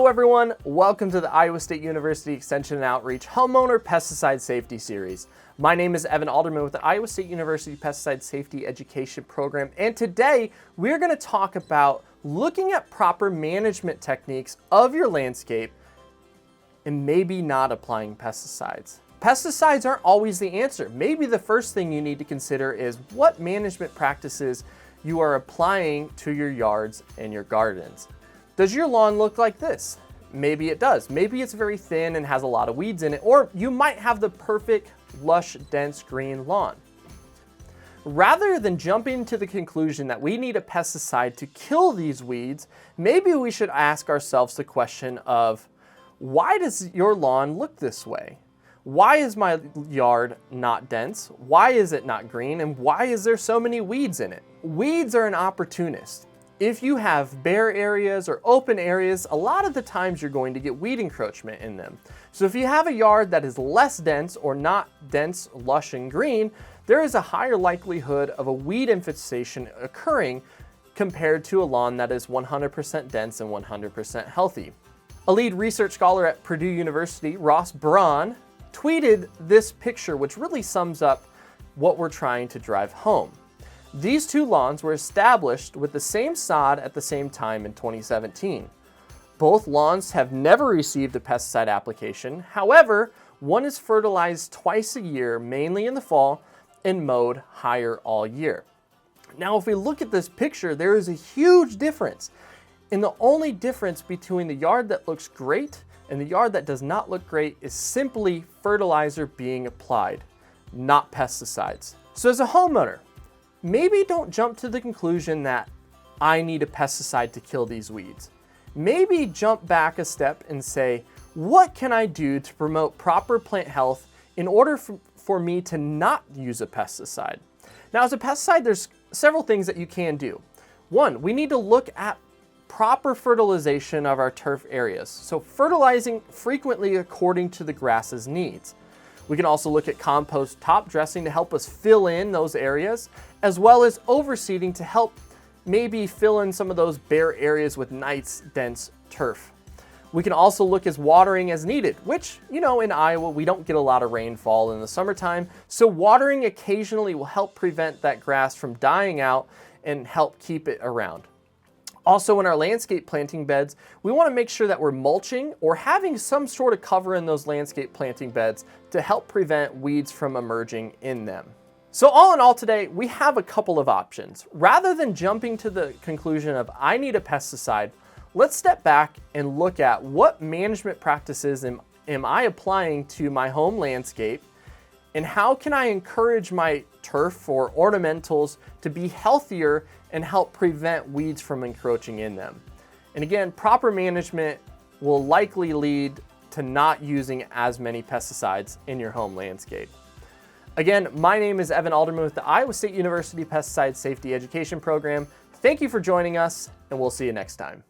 Hello everyone, welcome to the Iowa State University Extension and Outreach Homeowner Pesticide Safety Series. My name is Evan Alderman with the Iowa State University Pesticide Safety Education Program, and today we're going to talk about looking at proper management techniques of your landscape and maybe not applying pesticides. Pesticides aren't always the answer. Maybe the first thing you need to consider is what management practices you are applying to your yards and your gardens. Does your lawn look like this? Maybe it does. Maybe it's very thin and has a lot of weeds in it, or you might have the perfect, lush, dense green lawn. Rather than jumping to the conclusion that we need a pesticide to kill these weeds, maybe we should ask ourselves the question of, why does your lawn look this way? Why is my yard not dense? Why is it not green? And why is there so many weeds in it? Weeds are an opportunist. If you have bare areas or open areas, a lot of the times you're going to get weed encroachment in them. So if you have a yard that is less dense or not dense, lush, and green, there is a higher likelihood of a weed infestation occurring compared to a lawn that is 100% dense and 100% healthy. A lead research scholar at Purdue University, Ross Braun, tweeted this picture, which really sums up what we're trying to drive home. These two lawns were established with the same sod at the same time in 2017. Both lawns have never received a pesticide application. However, one is fertilized twice a year, mainly in the fall, and mowed higher all year. Now, if we look at this picture, there is a huge difference. And the only difference between the yard that looks great and the yard that does not look great is simply fertilizer being applied, not pesticides. So as a homeowner, maybe don't jump to the conclusion that I need a pesticide to kill these weeds. Maybe jump back a step and say, what can I do to promote proper plant health in order for me to not use a pesticide? Now, as a pesticide, there's several things that you can do. One, we need to look at proper fertilization of our turf areas. So fertilizing frequently according to the grass's needs. We can also look at compost top dressing to help us fill in those areas, as well as overseeding to help maybe fill in some of those bare areas with nice, dense turf. We can also look at watering as needed, which, in Iowa, we don't get a lot of rainfall in the summertime, so watering occasionally will help prevent that grass from dying out and help keep it around. Also, in our landscape planting beds, we want to make sure that we're mulching or having some sort of cover in those landscape planting beds to help prevent weeds from emerging in them. So all in all today, we have a couple of options. Rather than jumping to the conclusion of I need a pesticide, let's step back and look at what management practices am I applying to my home landscape, and how can I encourage my turf or ornamentals to be healthier and help prevent weeds from encroaching in them. And again, proper management will likely lead to not using as many pesticides in your home landscape. Again, my name is Evan Alderman with the Iowa State University Pesticide Safety Education Program. Thank you for joining us, and we'll see you next time.